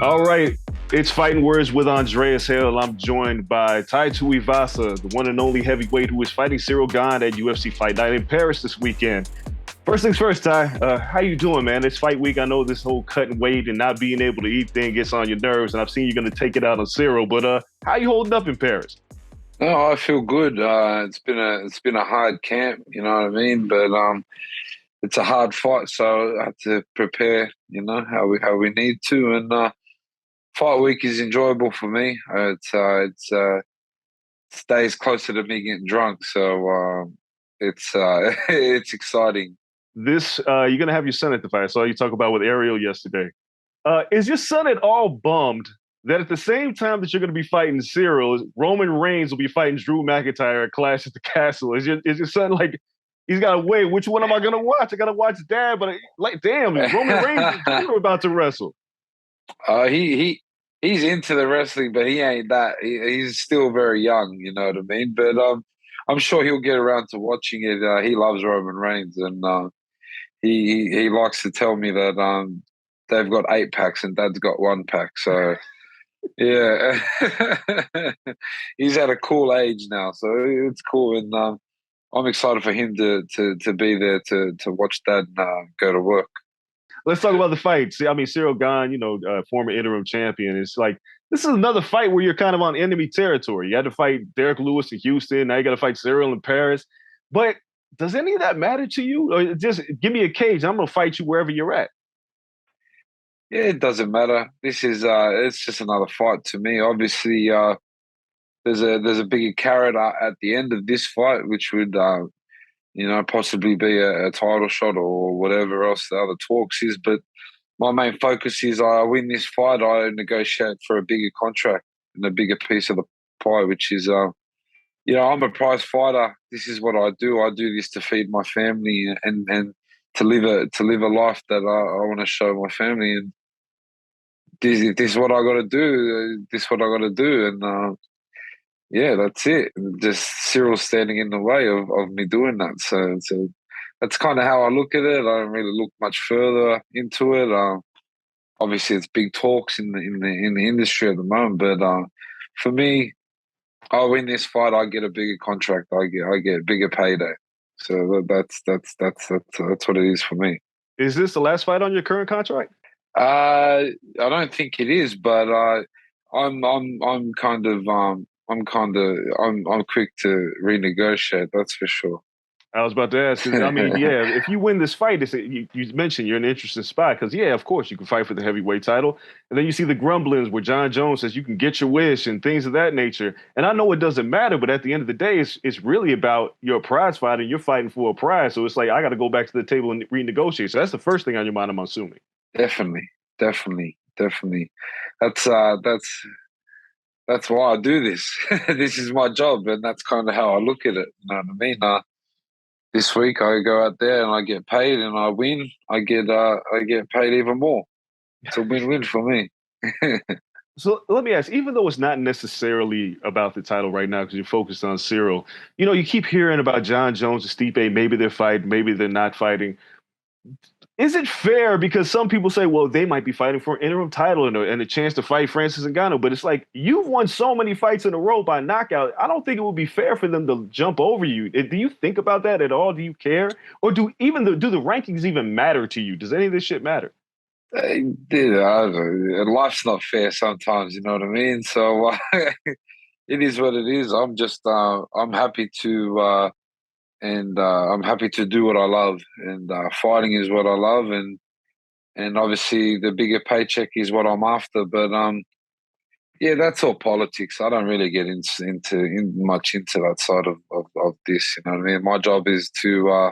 All right, it's Fighting Words with Andreas Hale. I'm joined by Tai Tuivasa, the one and only heavyweight who is fighting Ciryl Gane at UFC Fight Night in Paris this weekend. First things first, Ty. How you doing, man? It's fight week. I know this whole cutting weight and not being able to eat thing gets on your nerves, and I've seen you're going to take it out on Ciryl. But how you holding up in Paris? No, I feel good. It's been a hard camp, you know what I mean. But it's a hard fight, so I have to prepare, how we need to. And fight week is enjoyable for me. It's stays closer to me getting drunk, so it's it's exciting. This you're going to have your son at the fight. I saw you talk about with Ariel yesterday. Is your son at all bummed that at the same time that you're going to be fighting Ciryl, Roman Reigns will be fighting Drew McIntyre at Clash at the Castle? Is your son like he's got to wait? Which one am I going to watch? I got to watch Dad, but like, damn, Roman Reigns and Drew are about to wrestle. He's into the wrestling, but he ain't that. He's still very young, you know what I mean. But I'm sure he'll get around to watching it. He loves Roman Reigns, and he likes to tell me that they've got 8 packs and Dad's got 1 pack. So yeah, he's at a cool age now, so it's cool, and I'm excited for him to be there to watch Dad go to work. Let's talk about the fight. See, I mean, Ciryl Gane, former interim champion. It's like this is another fight where you're kind of on enemy territory. You had to fight Derek Lewis in Houston. Now you got to fight Ciryl in Paris. But does any of that matter to you? Or just give me a cage. I'm going to fight you wherever you're at. Yeah, it doesn't matter. This is it's just another fight to me. Obviously, there's a bigger carrot at the end of this fight, which would possibly be a title shot or whatever else the other talks is. But my main focus is I win this fight, I negotiate for a bigger contract and a bigger piece of the pie, which is I'm a prize fighter. This is what I do. I do this to feed my family and to live a life that I want to show my family. And this is what I got to do. This is what I got to do. And yeah, that's it. Just Ciryl standing in the way of me doing that. So that's kind of how I look at it. I don't really look much further into it. Obviously, it's big talks in the industry at the moment. But for me, I win this fight, I get a bigger contract. I get a bigger payday. So that's what it is for me. Is this the last fight on your current contract? I don't think it is, but I'm kind of I'm quick to renegotiate. That's for sure. I was about to ask. 'Cause, I mean, yeah, if you win this fight, you mentioned you're in an interesting spot because, yeah, of course, you can fight for the heavyweight title. And then you see the grumblings where Jon Jones says you can get your wish and things of that nature. And I know it doesn't matter, but at the end of the day, it's really about your prize fight and you're fighting for a prize. So it's like, I got to go back to the table and renegotiate. So that's the first thing on your mind, I'm assuming. Definitely. That's why I do this. This is my job, and that's kind of how I look at it. You know what I mean? This week I go out there and I get paid, and I win. I get paid even more. It's a win-win for me. So let me ask, even though it's not necessarily about the title right now because you're focused on Ciryl, you keep hearing about Jon Jones and Stipe. Maybe they're fighting, maybe they're not fighting. Is it fair? Because some people say, well, they might be fighting for an interim title and a chance to fight Francis Ngannou. But it's like you've won so many fights in a row by knockout. I don't think it would be fair for them to jump over you. Do you think about that at all? Do you care? Or do the rankings even matter to you? Does any of this shit matter? Dude, I don't know. Life's not fair sometimes, you know what I mean? So it is what it is. I'm happy I'm happy to do what I love, and fighting is what I love, and obviously the bigger paycheck is what I'm after. But yeah, that's all politics. I don't really get much into that side of this. You know what I mean? My job is to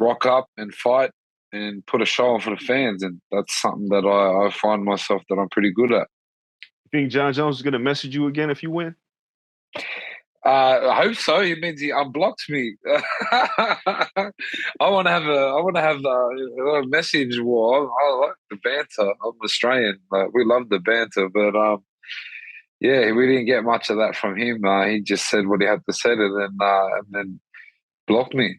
rock up and fight and put a show on for the fans, and that's something that I find myself that I'm pretty good at. You think Jon Jones is going to message you again if you win? I hope so. It means he unblocked me. I want to have a message war. I like the banter. I'm Australian. We love the banter, but yeah, we didn't get much of that from him. He just said what he had to say, and then blocked me.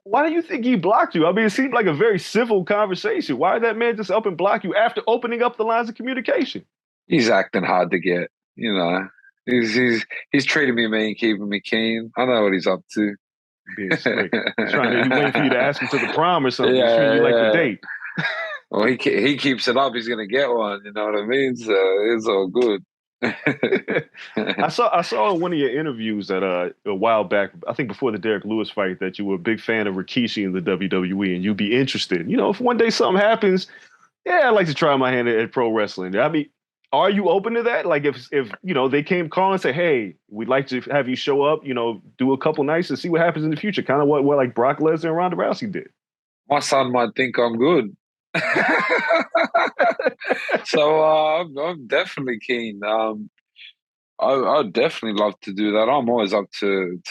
Why do you think he blocked you? I mean, it seemed like a very civil conversation. Why did that man just up and block you after opening up the lines of communication? He's acting hard to get. You know, he's treating me mean, keeping me keen. I know what he's up to. Being slick. He waiting for you to ask him to the prom or something. He's treating Yeah, you like the yeah. date. Well, he keeps it up. He's gonna get one. You know what I mean? So it's all good. I saw in one of your interviews that a while back, I think before the Derek Lewis fight, that you were a big fan of Rikishi in the WWE and you'd be interested. You know, if one day something happens, yeah, I'd like to try my hand at pro wrestling. I mean, are you open to that? Like if you know they came calling and say, hey, we'd like to have you show up, you know, do a couple nights and see what happens in the future. Kind of what like Brock Lesnar and Ronda Rousey did. My son might think I'm good. So I'm definitely keen. I'd definitely love to do that. I'm always up to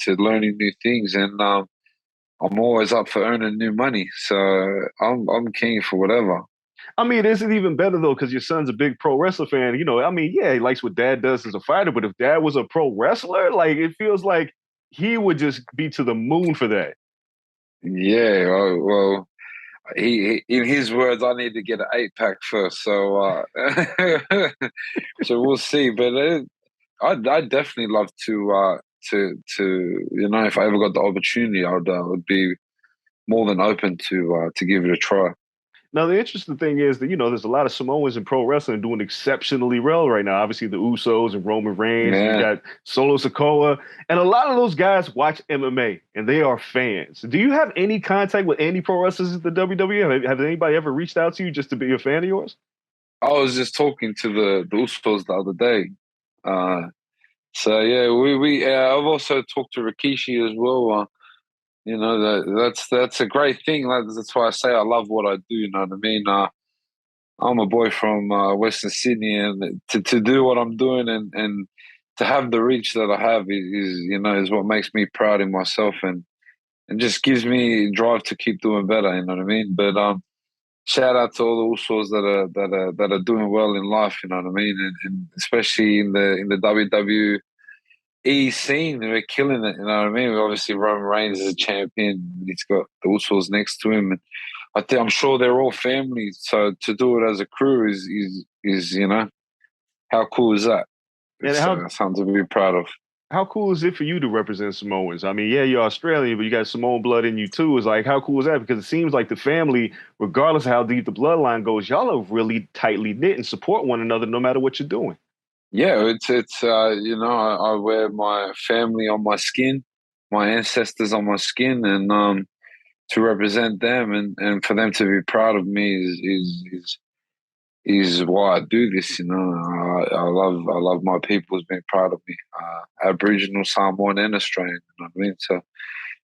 learning new things, and I'm always up for earning new money. So I'm keen for whatever. I mean, is it even better though? Because your son's a big pro wrestler fan. You know, I mean, yeah, he likes what dad does as a fighter, but if dad was a pro wrestler, like it feels like he would just be to the moon for that. Yeah, well, in his words, I need to get an 8 pack first. So so we'll see. But I'd definitely love to you know, if I ever got the opportunity, would be more than open to give it a try. Now, the interesting thing is that, you know, there's a lot of Samoans in pro wrestling doing exceptionally well right now. Obviously, the Usos and Roman Reigns, and you Yeah. got Solo Sikoa, and a lot of those guys watch MMA and they are fans. Do you have any contact with any pro wrestlers at the WWE? Have anybody ever reached out to you just to be a fan of yours? I was just talking to the Usos the other day. So yeah, we I've also talked to Rikishi as well. You know, that's a great thing. That's why I say I love what I do. You know what I mean? I'm a boy from Western Sydney, and to do what I'm doing and to have the reach that I have is you know is what makes me proud in myself and just gives me drive to keep doing better. You know what I mean? But shout out to all the Usos that are doing well in life. You know what I mean? And especially in the WWE scene, they're killing it. You know what I mean? Obviously, Roman Reigns is a champion. He's got the Usos next to him, and I'm sure they're all family. So to do it as a crew is you know how cool is that? And It's something to be proud of. how cool is it for you to represent Samoans? I mean, yeah, you're Australian, but you got Samoan blood in you too. It's like, how cool is that? Because it seems like the family, regardless of how deep the bloodline goes, y'all are really tightly knit and support one another no matter what you're doing. Yeah, it's you know I wear my family on my skin, my ancestors on my skin, and to represent them and for them to be proud of me is why I do this. You know, I love my people's being proud of me, Aboriginal, Samoan, and Australian. You know what I mean? So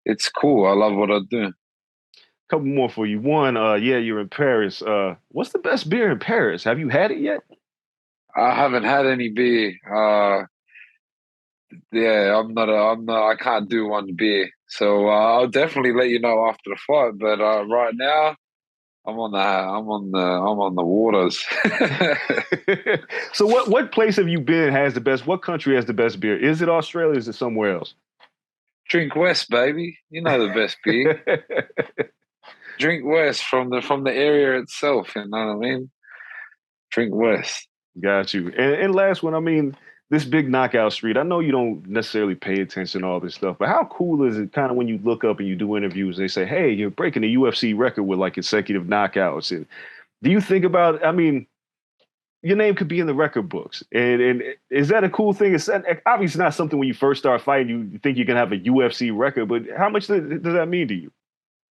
it's cool. I love what I do. Couple more for you. One, yeah, you're in Paris. What's the best beer in Paris? Have you had it yet? I haven't had any beer. Yeah, I can't do one beer. So I'll definitely let you know after the fight. But right now, I'm on the waters. So what place have you been has the best? What country has the best beer? Is it Australia? Or is it somewhere else? Drink West, baby. You know the best beer. Drink West from the area itself. You know what I mean? Drink West. Got you. And last one, I mean, this big knockout street. I know you don't necessarily pay attention to all this stuff, but how cool is it kind of when you look up and you do interviews, they say, hey, you're breaking the UFC record with like consecutive knockouts. And do you think about, I mean, your name could be in the record books. And is that a cool thing? It's obviously not something when you first start fighting, you think you can have a UFC record, but how much does that mean to you?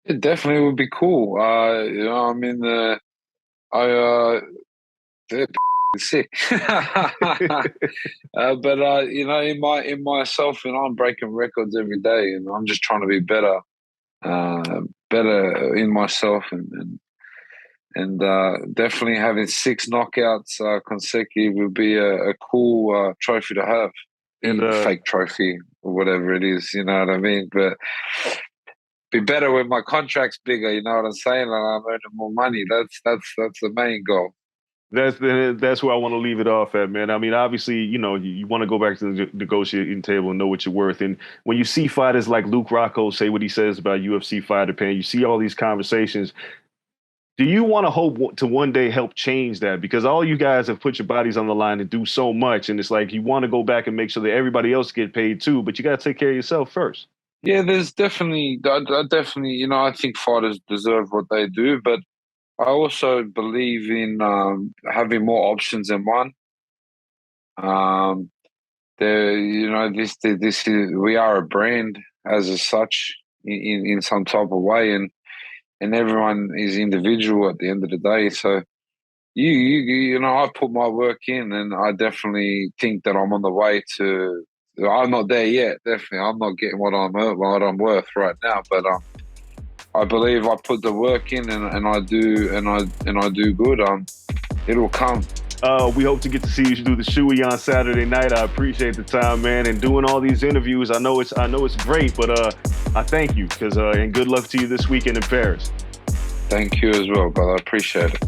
It definitely would be cool. You know, I mean, I they're sick. But you know, in myself, and I'm breaking records every day, and I'm just trying to be better, better in myself, and definitely having 6 knockouts consecutive would be a cool trophy to have. And Fake trophy or whatever it is, you know what I mean? But be better when my contract's bigger, you know what I'm saying? And I'm earning more money. That's the main goal. That's where I want to leave it off at, man. I mean, obviously, you want to go back to the negotiating table and know what you're worth. And when you see fighters like Luke Rocco say what he says about UFC fighter pay, you see all these conversations. Do you want to hope to one day help change that? Because all you guys have put your bodies on the line and do so much, and it's like you want to go back and make sure that everybody else get paid too, but you got to take care of yourself first. Yeah, there's definitely, I definitely, I think fighters deserve what they do, but I also believe in having more options than one. Um, this is we are a brand as a such in some type of way, and everyone is individual at the end of the day. So I put my work in, and I definitely think that I'm on the way to. I'm not there yet. Definitely, I'm not getting what I'm worth right now. But I believe I put the work in, and I do, and I do good. It'll come. We hope to get to see you do the shoey on Saturday night. I appreciate the time, man, and doing all these interviews. I know it's great, but I thank you because and good luck to you this weekend in Paris. Thank you as well, brother. I appreciate it.